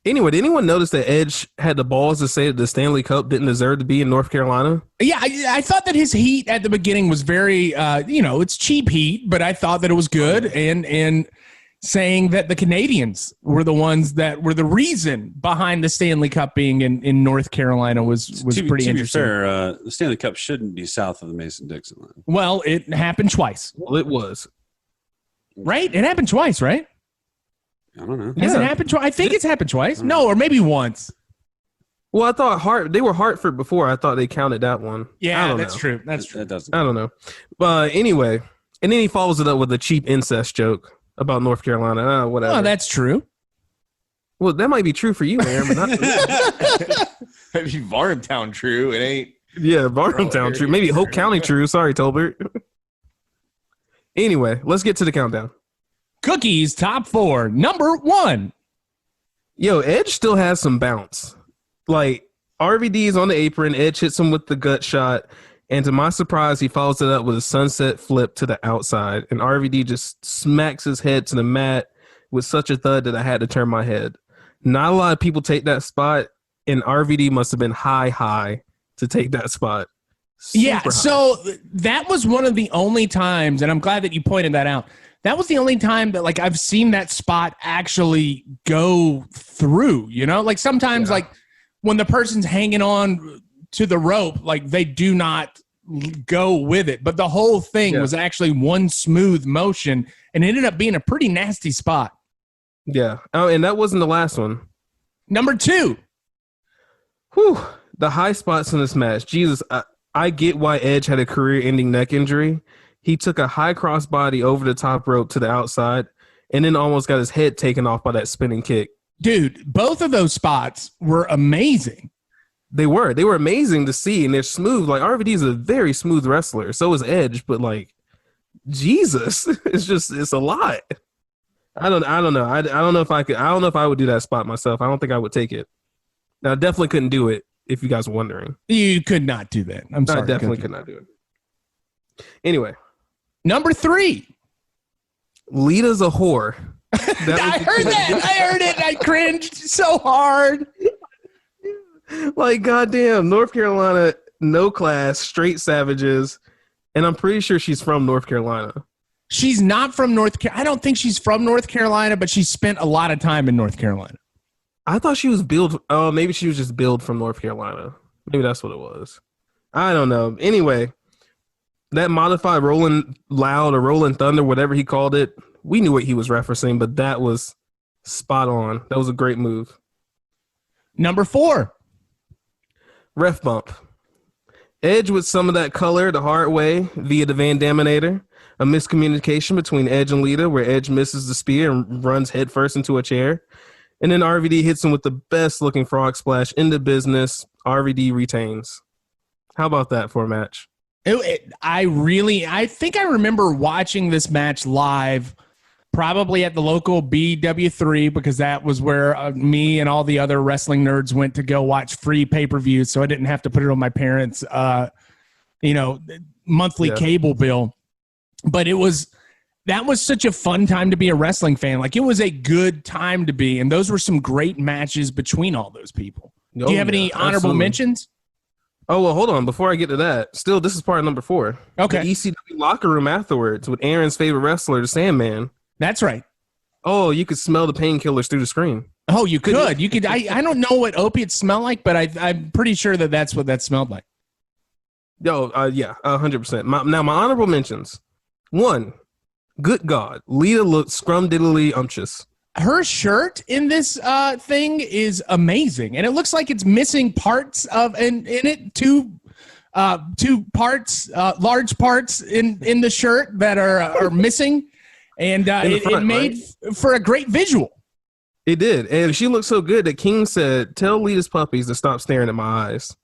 anyway, did anyone notice that Edge had the balls to say that the Stanley Cup didn't deserve to be in North Carolina? Yeah, I thought that his heat at the beginning was very, it's cheap heat, but I thought that it was good. And saying that the Canadians were the ones that were the reason behind the Stanley Cup being in North Carolina was pretty interesting. To be fair, the Stanley Cup shouldn't be south of the Mason-Dixon line. Well, it happened twice. Well, it was. Right? It happened twice, right? I don't know. Has it happened twice? I think it's happened twice. No, or maybe once. Well, I thought they were Hartford before. I thought they counted that one. Yeah, that's true. That's true. That doesn't. I don't know. But anyway, and then he follows it up with a cheap incest joke about North Carolina. Whatever. Oh, that's true. Well, that might be true for you, Aaron, but not for me. Maybe Varnamtown true. It ain't. Yeah, Varnamtown true. Maybe Hope County true. Sorry, Tolbert. Anyway, let's get to the countdown. Cookie's top 4. Number 1. Yo, Edge still has some bounce. Like, RVD is on the apron. Edge hits him with the gut shot. And to my surprise, he follows it up with a sunset flip to the outside. And RVD just smacks his head to the mat with such a thud that I had to turn my head. Not a lot of people take that spot. And RVD must have been high to take that spot. Yeah, Super high. so that was one of the only times, and I'm glad that you pointed that out. That was the only time that, like, I've seen that spot actually go through, you know? Like, sometimes, like, when the person's hanging on to the rope, like, they do not go with it. But the whole thing was actually one smooth motion, and it ended up being a pretty nasty spot. Yeah. Oh, and that wasn't the last one. Number 2. Whew. The high spots in this match. Jesus, I get why Edge had a career-ending neck injury. He took a high crossbody over the top rope to the outside and then almost got his head taken off by that spinning kick. Dude, both of those spots were amazing. They were amazing to see, and they're smooth. Like, RVD is a very smooth wrestler. So is Edge, but like, Jesus, it's a lot. I don't know. I don't know if I could. I don't know if I would do that spot myself. I don't think I would take it. Now, I definitely couldn't do it. If you guys were wondering, you could not do that. I'm sorry. I definitely could not do it. Anyway, number 3. Lita's a whore. I heard that. I heard it. I cringed so hard. Like, goddamn, North Carolina, no class, straight savages. And I'm pretty sure she's from North Carolina. She's not from North Carolina. I don't think she's from North Carolina, but she spent a lot of time in North Carolina. I thought she was billed. Oh, maybe she was just billed from North Carolina. Maybe that's what it was. I don't know. Anyway, that modified Rolling Loud or Rolling Thunder, whatever he called it, we knew what he was referencing, but that was spot on. That was a great move. Number 4. Ref bump. Edge with some of that color the hard way via the Van Daminator. A miscommunication between Edge and Lita where Edge misses the spear and runs headfirst into a chair. And then RVD hits him with the best looking frog splash in the business. RVD retains. How about that for a match? I think I remember watching this match live, probably at the local BW3, because that was where me and all the other wrestling nerds went to go watch free pay-per-views, so I didn't have to put it on my parents' monthly cable bill. But that was such a fun time to be a wrestling fan. Like, it was a good time to be, and those were some great matches between all those people. Do you have any honorable mentions? Oh, well, hold on. Before I get to that, still, this is part of number 4. Okay. The ECW locker room afterwards with Aaron's favorite wrestler, the Sandman. That's right. Oh, you could smell the painkillers through the screen. Oh, you could. You could. I don't know what opiates smell like, but I'm pretty sure that's what that smelled like. Yo, yeah, 100%. Now, my honorable mentions. 1, good God, Lita looked scrum-diddly-umptious. Her shirt in this thing is amazing, and it looks like it's missing parts of in it. Two parts, large parts in the shirt that are missing, and it made for a great visual. It did, and she looked so good that King said, "Tell Lita's puppies to stop staring at my eyes."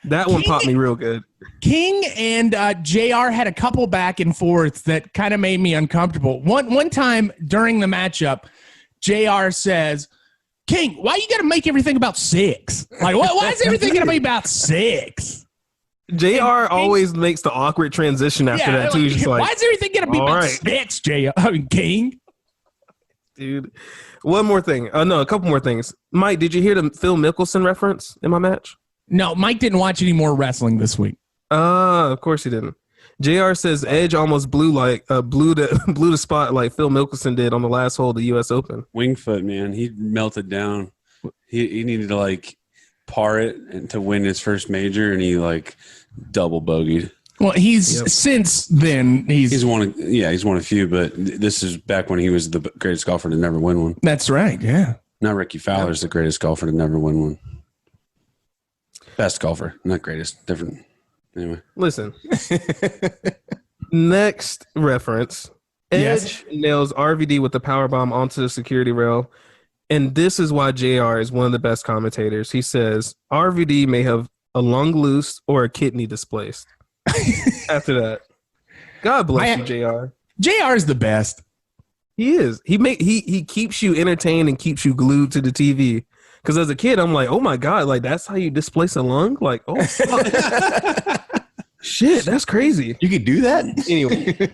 That one popped me real good. King and JR had a couple back and forths that kind of made me uncomfortable. One time during the matchup, JR says, "King, why you got to make everything about 6? Like, why is everything going to be about 6?" JR always makes the awkward transition after that, too. He's just like, why is everything going to be about 6, King? Dude. One more thing. No, a couple more things. Mike, did you hear the Phil Mickelson reference in my match? No, Mike didn't watch any more wrestling this week. Of course he didn't. JR says Edge almost blew the spot like Phil Mickelson did on the last hole of the U.S. Open. Wingfoot, man, he melted down. He needed to like par it and to win his first major, and he like double bogeyed. Well, since then he's won a few, but this is back when he was the greatest golfer to never win one. That's right, yeah. Now Ricky Fowler's the greatest golfer to never win one. Best golfer, not greatest, different. Anyway, listen. Next reference: Edge nails RVD with the powerbomb onto the security rail, and this is why JR is one of the best commentators. He says RVD may have a lung loose or a kidney displaced. After that, God bless you, JR. JR is the best. He is. He keeps you entertained and keeps you glued to the TV. Because as a kid, I'm like, oh my God, like that's how you displace a lung? Like, oh fuck. Shit, that's crazy. You could do that? Anyway.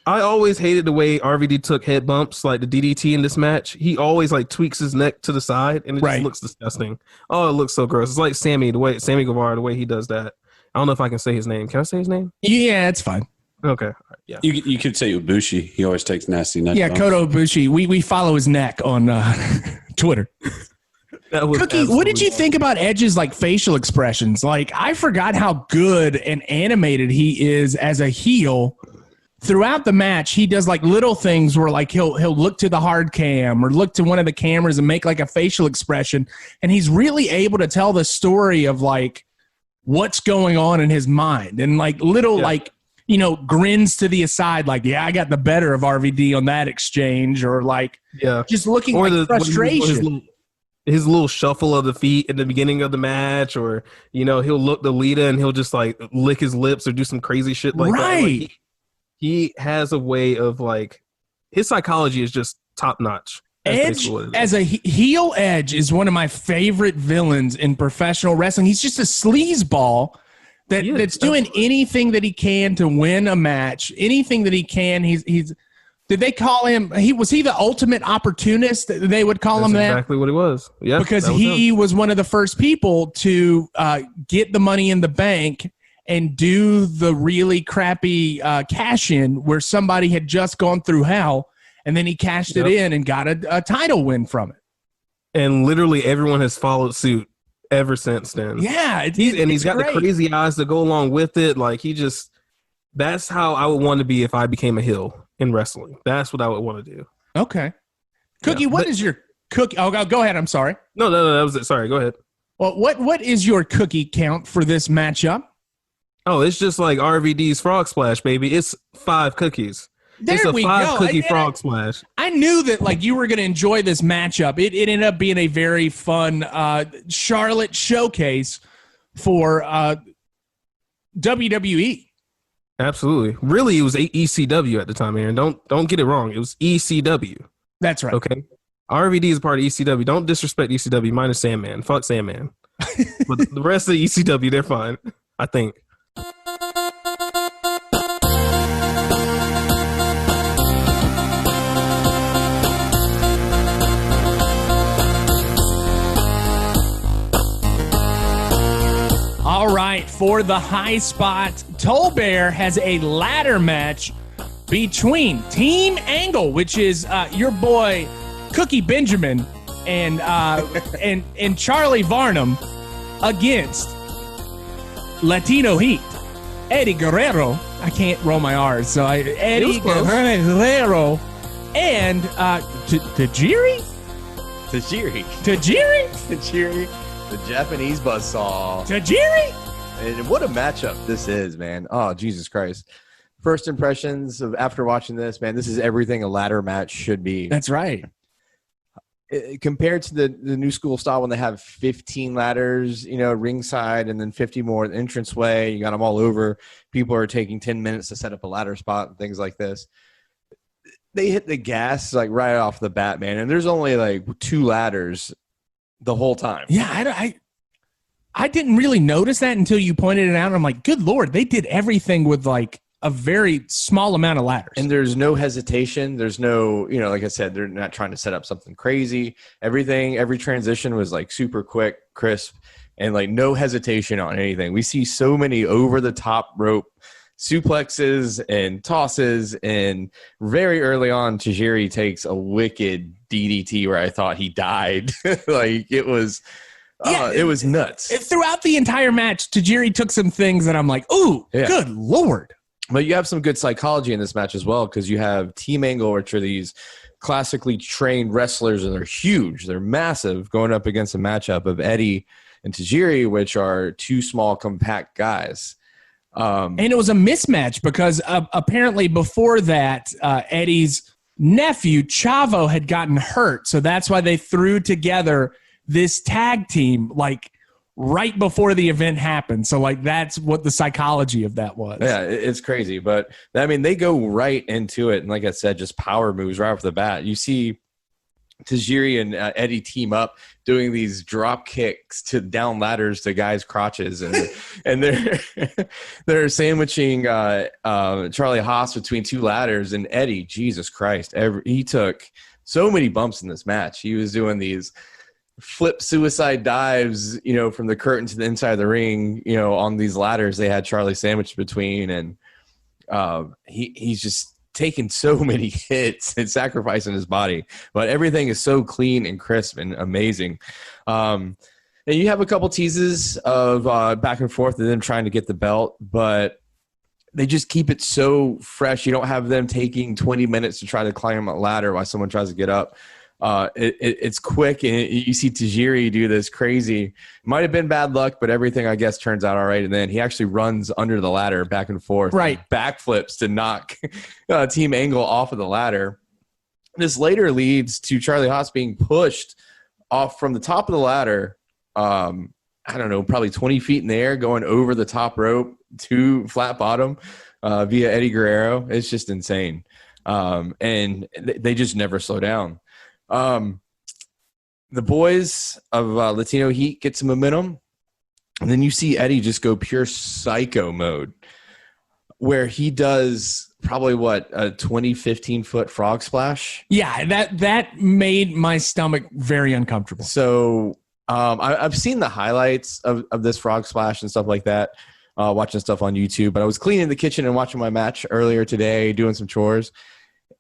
I always hated the way RVD took head bumps, like the DDT in this match. He always like tweaks his neck to the side, and it just looks disgusting. Oh, it looks so gross. It's like Sammy Guevara, the way he does that. I don't know if I can say his name. Can I say his name? Yeah, it's fine. Okay. Yeah. You could say Ibushi. He always takes nasty neck. Yeah, bumps. Kota Ibushi. We follow his neck on Twitter. Cookie, what did you think about Edge's like facial expressions? Like, I forgot how good and animated he is as a heel. Throughout the match, he does like little things where like he'll look to the hard cam or look to one of the cameras and make like a facial expression, and he's really able to tell the story of like what's going on in his mind, and like little like, you know, grins to the aside, like, yeah, I got the better of RVD on that exchange, or like just looking or like frustration. His little shuffle of the feet in the beginning of the match, or, you know, he'll look the Lita and he'll just like lick his lips or do some crazy shit like that. Like, he has a way of like, his psychology is just top notch. Edge as a heel, Edge is one of my favorite villains in professional wrestling. He's just a sleazeball that's doing anything that he can to win a match, anything that he can. He's did they call him? Was he the ultimate opportunist? They would call him that. Exactly what he was. Yeah, because he was one of the first people to get the Money in the Bank and do the really crappy cash in where somebody had just gone through hell, and then he cashed it in and got a title win from it. And literally everyone has followed suit ever since then. Yeah, he's got great. The crazy eyes to go along with it. Like that's how I would want to be if I became a heel in wrestling. That's what I would want to do. Okay. Cookie, what is your cookie? Oh, go ahead. I'm sorry. No, that was it. Sorry, go ahead. Well, what is your cookie count for this matchup? Oh, it's just like RVD's Frog Splash, baby. It's 5 cookies. It's a 5 cookie Frog Splash. I knew that like you were going to enjoy this matchup. It ended up being a very fun Charlotte showcase for WWE. Absolutely. Really, it was ECW at the time, Aaron. Don't get it wrong. It was ECW. That's right. Okay. RVD is part of ECW. Don't disrespect ECW minus Sandman. Fuck Sandman. But the rest of ECW, they're fine, I think. All right, for the high spot, Tolbert has a ladder match between Team Angle, which is your boy Cookie Benjamin and Charlie Varnum, against Latino Heat, Eddie Guerrero. I can't roll my R's, so Eddie Guerrero and Taijiri. The Japanese buzzsaw. Taijiri? And what a matchup this is, man. Oh, Jesus Christ. First impressions of after watching this, man, this is everything a ladder match should be. That's right. Compared to the new school style when they have 15 ladders, you know, ringside, and then 50 more entranceway. You got them all over. People are taking 10 minutes to set up a ladder spot and things like this. They hit the gas like right off the bat, man. And there's only like 2 ladders the whole time. Yeah, I didn't really notice that until you pointed it out. I'm like, good Lord, they did everything with like a very small amount of ladders. And there's no hesitation. There's no, you know, like I said, they're not trying to set up something crazy. Every transition was like super quick, crisp, and like no hesitation on anything. We see so many over the top rope suplexes and tosses, and very early on, Taijiri takes a wicked DDT where I thought he died. Like it was nuts. Throughout the entire match, Taijiri took some things that I'm like, ooh, good Lord. But you have some good psychology in this match as well, because you have Team Angle, which are these classically trained wrestlers, and they're huge. They're massive, going up against a matchup of Eddie and Taijiri, which are 2 small, compact guys. And it was a mismatch because apparently before that, Eddie's nephew, Chavo, had gotten hurt. So that's why they threw together this tag team like right before the event happened. So like that's what the psychology of that was. Yeah, it's crazy. But I mean, they go right into it. And like I said, just power moves right off the bat. You see Taijiri and Eddie team up doing these drop kicks to down ladders to guys' crotches. And they're sandwiching Charlie Haas between two ladders. And Eddie, Jesus Christ, he took so many bumps in this match. He was doing these flip suicide dives, from the curtain to the inside of the ring, on these ladders they had Charlie sandwiched between, and he's just taking so many hits and sacrificing his body, but everything is so clean and crisp and amazing. And you have a couple teases of back and forth and them trying to get the belt, but they just keep it so fresh. You don't have them taking 20 minutes to try to climb a ladder while someone tries to get up. It's quick, and you see Taijiri do this crazy. Might have been bad luck, but everything I guess turns out all right. And then he actually runs under the ladder back and forth, right? Backflips to knock Team Angle off of the ladder. This later leads to Charlie Haas being pushed off from the top of the ladder. I don't know, probably 20 feet in the air, going over the top rope to flat bottom via Eddie Guerrero. It's just insane, and they just never slow down. The boys of Latino Heat get some momentum, and then you see Eddie just go pure psycho mode, where he does probably a 15-foot frog splash. Yeah, that made my stomach very uncomfortable. So I've seen the highlights of this frog splash and stuff like that, watching stuff on YouTube, but I was cleaning the kitchen and watching my match earlier today, doing some chores,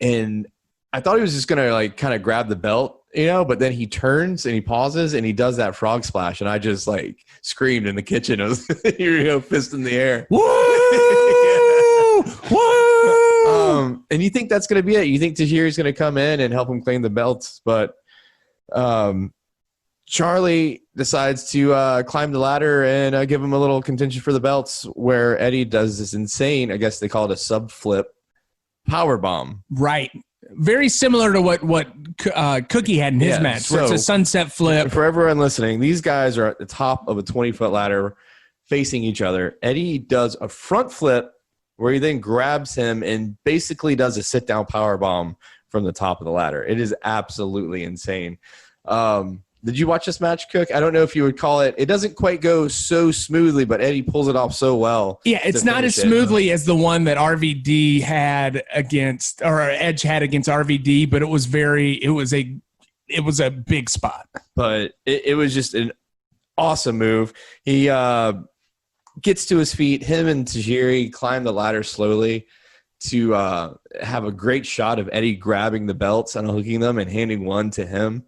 and I thought he was just going to kind of grab the belt, but then he turns and he pauses and he does that frog splash. And I just screamed in the kitchen. I was, fist in the air. Woo! Woo! And you think that's going to be it. You think Taijiri's going to come in and help him claim the belts. But Charlie decides to climb the ladder and give him a little contention for the belts, where Eddie does this insane, I guess they call it a sub flip power bomb. Right. Very similar to what Cookie had in his match, where it's a sunset flip. For everyone listening, these guys are at the top of a 20-foot ladder facing each other. Eddie does a front flip where he then grabs him and basically does a sit-down power bomb from the top of the ladder. It is absolutely insane. Did you watch this match, Cook? I don't know if you would call it. It doesn't quite go so smoothly, but Eddie pulls it off so well. Yeah, it's not as smoothly as the one that RVD had against, or Edge had against RVD, but it was a big spot. But it was just an awesome move. He gets to his feet. Him and Taijiri climb the ladder slowly to have a great shot of Eddie grabbing the belts and unhooking them and handing one to him,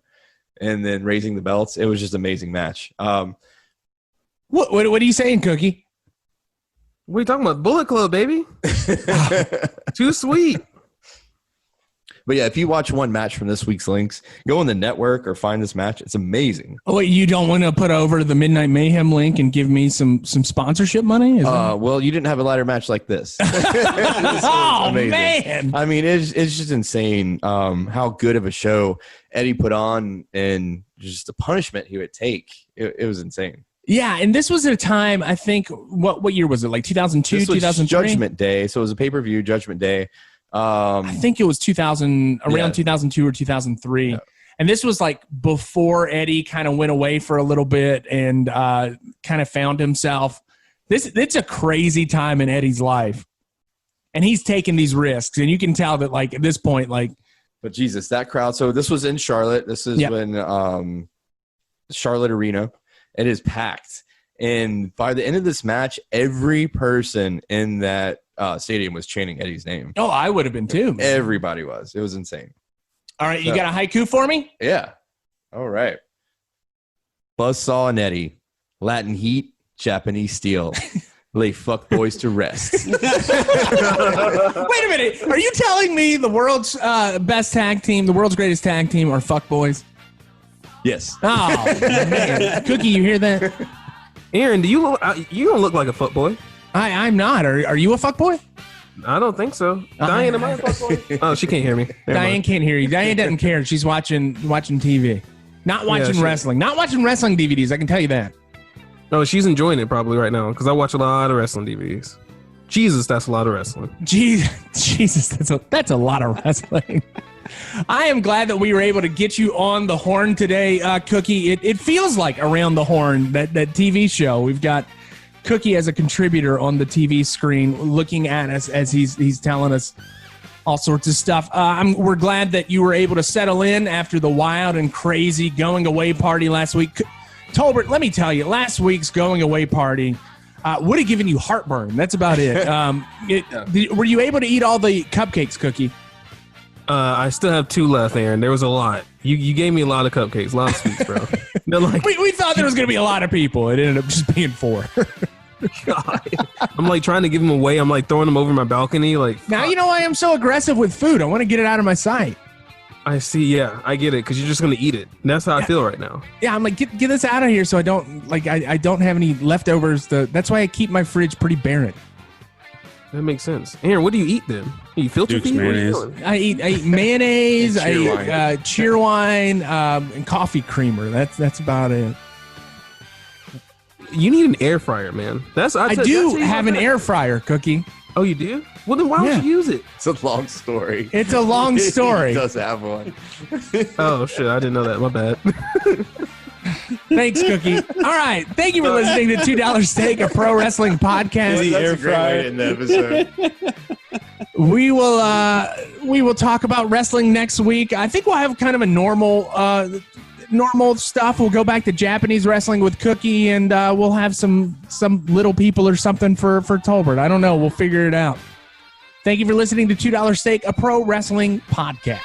and then raising the belts. It was just an amazing match. What are you saying, Cookie? What are you talking about? Bullet Club, baby. Too sweet. But yeah, if you watch one match from this week's links, go on the network or find this match. It's amazing. Oh, wait, you don't want to put over the Midnight Mayhem link and give me some sponsorship money? Well, you didn't have a ladder match like this. Oh, man. I mean, it's just insane how good of a show Eddie put on, and just the punishment he would take. It was insane. Yeah, and this was a time, I think, what year was it? Like 2002, 2003? Judgment Day. So it was a pay-per-view, Judgment Day. I think it was 2002 or 2003. Yeah. And this was before Eddie kind of went away for a little bit and kind of found himself. It's a crazy time in Eddie's life. And he's taking these risks. And you can tell that at this point, but Jesus, that crowd. So this was in Charlotte. This is when Charlotte Arena. It is packed. And by the end of this match, every person in that stadium was chanting Eddie's name. Oh, I would have been too. Man. Everybody was. It was insane. All right, you got a haiku for me? Yeah. All right. Buzzsaw and Eddie, Latin heat, Japanese steel. Lay fuck boys to rest. Wait a minute. Are you telling me the world's best tag team, the world's greatest tag team are fuck boys? Yes. Oh, man. Cookie, you hear that? Aaron, do you don't look like a fuckboy? I'm not. Are you a fuckboy? I don't think so. Diane, am I a fuckboy? Oh, she can't hear me. Diane can't hear you. Diane doesn't care. She's watching TV. Not watching wrestling. Not watching wrestling DVDs, I can tell you that. Oh, she's enjoying it probably right now because I watch a lot of wrestling DVDs. Jesus, that's a lot of wrestling. Jesus, that's a lot of wrestling. I am glad that we were able to get you on the horn today, Cookie. It feels like Around the Horn, that TV show. We've got Cookie as a contributor on the TV screen looking at us as he's telling us all sorts of stuff. We're glad that you were able to settle in after the wild and crazy going away party last week. Tolbert, let me tell you, last week's going away party would have given you heartburn. That's about it. Were you able to eat all the cupcakes, Cookie? I still have 2 left, Aaron. There was a lot. You gave me a lot of cupcakes, a lot of sweets, bro. We thought there was going to be a lot of people. It ended up just being 4. God. I'm like trying to give them away. I'm like throwing them over my balcony. Like now you know why I'm so aggressive with food. I want to get it out of my sight. I see. Yeah, I get it because you're just gonna eat it. And that's how I feel right now. Yeah, I'm like get this out of here so I don't I don't have any leftovers. That's why I keep my fridge pretty barren. That makes sense. Aaron, what do you eat then? You filter Duke's feed? mayonnaise. I eat mayonnaise. I eat cheer wine and coffee creamer. That's about it. You need an air fryer, man. I do have an air fryer, Cookie. Oh, you do? Well, then why don't you use it? It's a long story. It's a long story. He does have one. Oh, shit. I didn't know that. My bad. Thanks, Cookie. All right. Thank you for listening to $2 Steak, a pro wrestling podcast. That's a great way to end the episode. We will talk about wrestling next week. I think we'll have kind of a normal stuff. We'll go back to Japanese wrestling with Cookie, and we'll have some little people or something for Tolbert. I don't know. We'll figure it out. Thank you for listening to $2 Steak, a pro wrestling podcast.